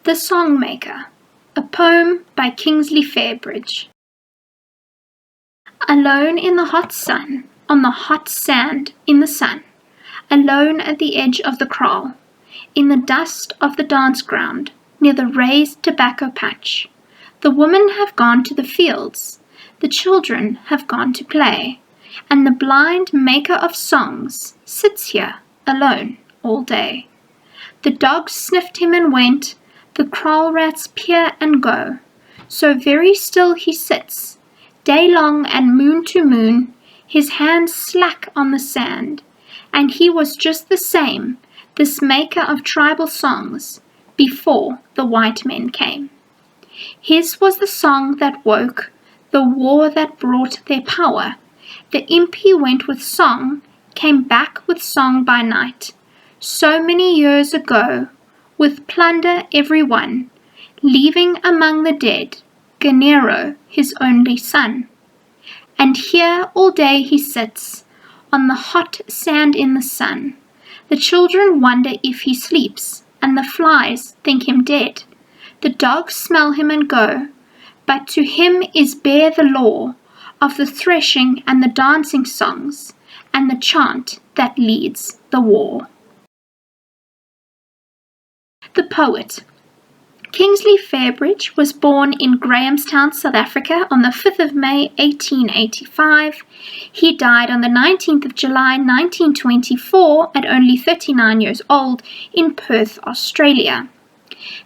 The Songmaker, a poem by Kingsley Fairbridge. Alone in the hot sun, on the hot sand in the sun, alone at the edge of the kraal, in the dust of the dance ground, near the raised tobacco patch, the women have gone to the fields, the children have gone to play, and the blind maker of songs sits here alone all day. The dogs sniffed him and went, the kraal rats peer and go, so very still he sits, day long and moon to moon, his hands slack on the sand, and he was just the same, this maker of tribal songs, before the white men came. His was the song that woke, the war that brought their power. The impi went with song, came back with song by night, so many years ago, with plunder every one, leaving among the dead Ganero, his only son. And here all day he sits, on the hot sand in the sun. The children wonder if he sleeps, and the flies think him dead. The dogs smell him and go, but to him is bare the law of the threshing and the dancing songs, and the chant that leads the war. The Poet. Kingsley Fairbridge was born in Grahamstown, South Africa on the 5th of May 1885. He died on the 19th of July 1924 at only 39 years old in Perth, Australia.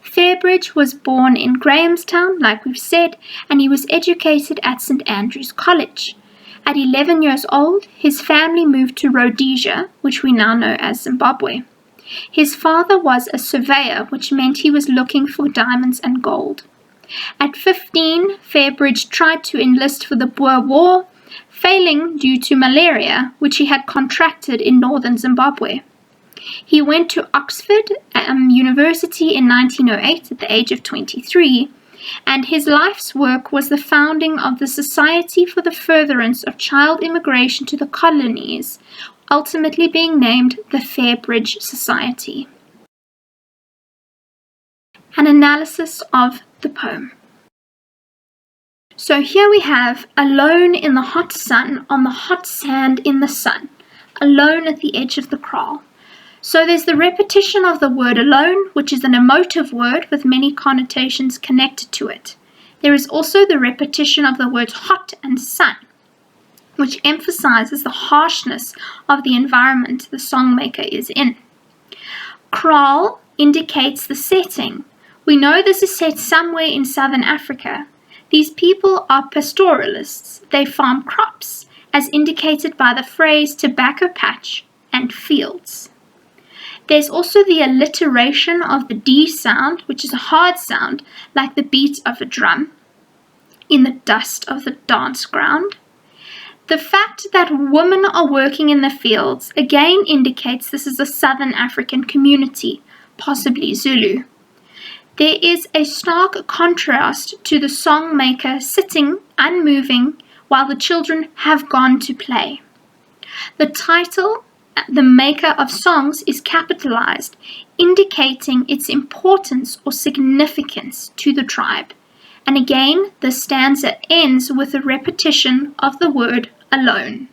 Fairbridge was born in Grahamstown, like we've said, and he was educated at St Andrew's College. At 11 years old, his family moved to Rhodesia, which we now know as Zimbabwe. His father was a surveyor, which meant he was looking for diamonds and gold. At 15, Fairbridge tried to enlist for the Boer War, failing due to malaria, which he had contracted in northern Zimbabwe. He went to Oxford University in 1908 at the age of 23, and his life's work was the founding of the Society for the Furtherance of Child Immigration to the Colonies, ultimately being named the Fairbridge Society. An analysis of the poem. So here we have alone in the hot sun, on the hot sand in the sun, alone at the edge of the kraal. So there's the repetition of the word alone, which is an emotive word with many connotations connected to it. There is also the repetition of the words hot and sun, which emphasizes the harshness of the environment the songmaker is in. Kraal indicates the setting. We know this is set somewhere in southern Africa. These people are pastoralists. They farm crops, as indicated by the phrase tobacco patch and fields. There's also the alliteration of the D sound, which is a hard sound, like the beat of a drum, in the dust of the dance ground. The fact that women are working in the fields again indicates this is a southern African community, possibly Zulu. There is a stark contrast to the songmaker sitting unmoving while the children have gone to play. The title, The Maker of Songs, is capitalized, indicating its importance or significance to the tribe. And again, the stanza ends with a repetition of the word alone.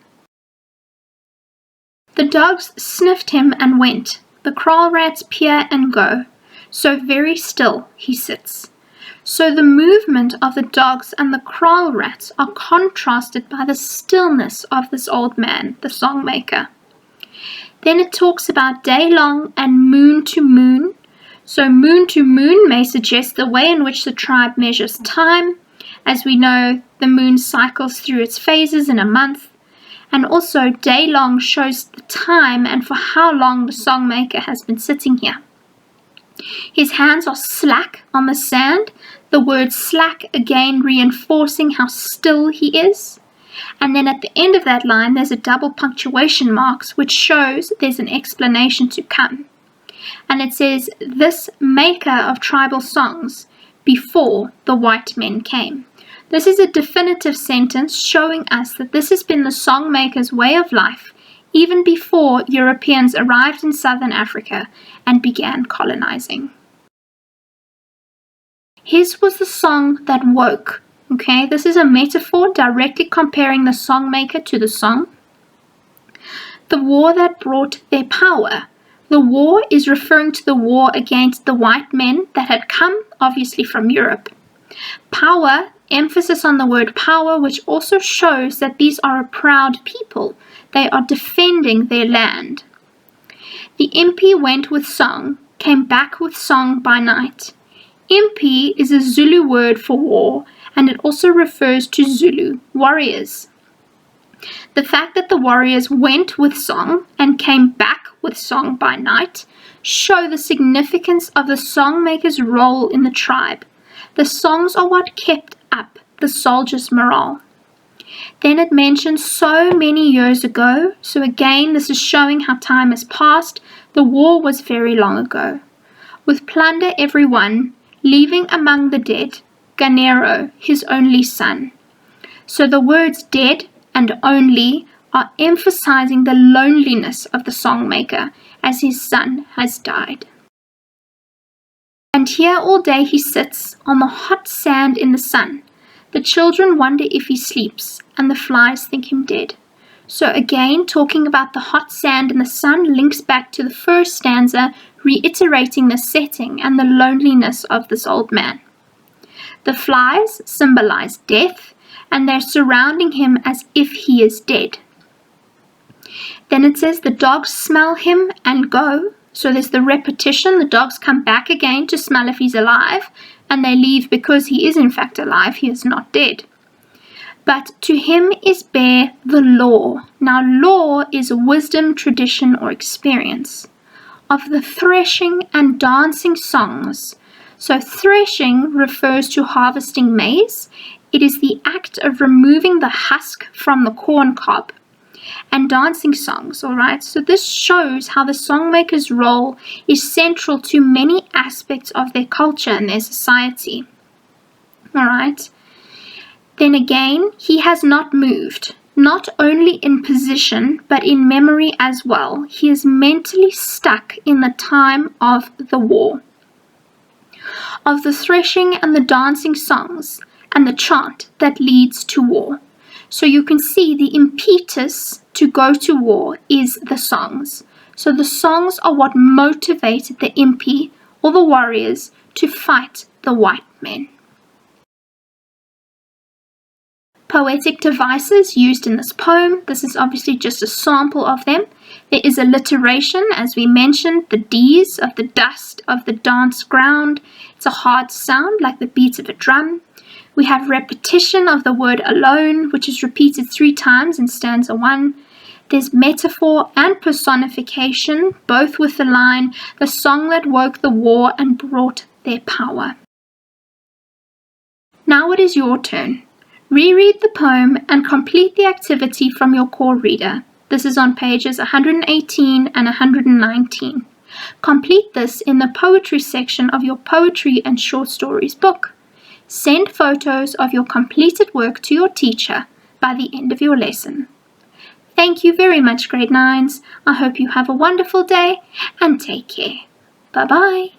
The dogs sniffed him and went, the kraal rats peer and go, so very still he sits. So the movement of the dogs and the kraal rats are contrasted by the stillness of this old man, the songmaker. Then it talks about day long and moon to moon. So moon to moon may suggest the way in which the tribe measures time. As we know, the moon cycles through its phases in a month. And also day long shows the time and for how long the songmaker has been sitting here. His hands are slack on the sand, the word slack again reinforcing how still he is. And then at the end of that line there's a double punctuation marks which shows there's an explanation to come. And it says, this maker of tribal songs before the white men came. This is a definitive sentence showing us that this has been the songmaker's way of life even before Europeans arrived in southern Africa and began colonizing. His was the song that woke. Okay, this is a metaphor directly comparing the songmaker to the song. The war that brought their power. The war is referring to the war against the white men that had come, obviously, from Europe. Power, emphasis on the word power, which also shows that these are a proud people. They are defending their land. The impi went with song, came back with song by night. Impi is a Zulu word for war, and it also refers to Zulu warriors. The fact that the warriors went with song and came back with song by night show the significance of the songmaker's role in the tribe. The songs are what kept up the soldiers' morale. Then it mentions so many years ago, so again this is showing how time has passed. The war was very long ago. With plunder every one, leaving among the dead, Ganero, his only son. So the words dead and only are emphasizing the loneliness of the songmaker as his son has died. And here all day he sits on the hot sand in the sun. The children wonder if he sleeps, and the flies think him dead. So again, talking about the hot sand in the sun links back to the first stanza, reiterating the setting and the loneliness of this old man. The flies symbolize death, and they're surrounding him as if he is dead. Then it says the dogs smell him and go. So there's the repetition. The dogs come back again to smell if he's alive, and they leave because he is in fact alive. He is not dead. But to him is bare the law. Now law is wisdom, tradition, or experience. Of the threshing and dancing songs. So threshing refers to harvesting maize. It is the act of removing the husk from the corn cob. And dancing songs, alright? So this shows how the songmaker's role is central to many aspects of their culture and their society. Alright? Then again, he has not moved, not only in position, but in memory as well. He is mentally stuck in the time of the war. Of the threshing and the dancing songs, and the chant that leads to war. So you can see the impetus to go to war is the songs. So the songs are what motivated the impi, or the warriors, to fight the white men. Poetic devices used in this poem. This is obviously just a sample of them. There is alliteration, as we mentioned, the D's of the dust of the dance ground. It's a hard sound like the beat of a drum. We have repetition of the word alone, which is repeated 3 times in stanza 1. There's metaphor and personification, both with the line, the song that woke the war and brought their power. Now it is your turn. Reread the poem and complete the activity from your core reader. This is on pages 118 and 119. Complete this in the poetry section of your poetry and short stories book. Send photos of your completed work to your teacher by the end of your lesson. Thank you very much, grade 9s. I hope you have a wonderful day and take care. Bye-bye.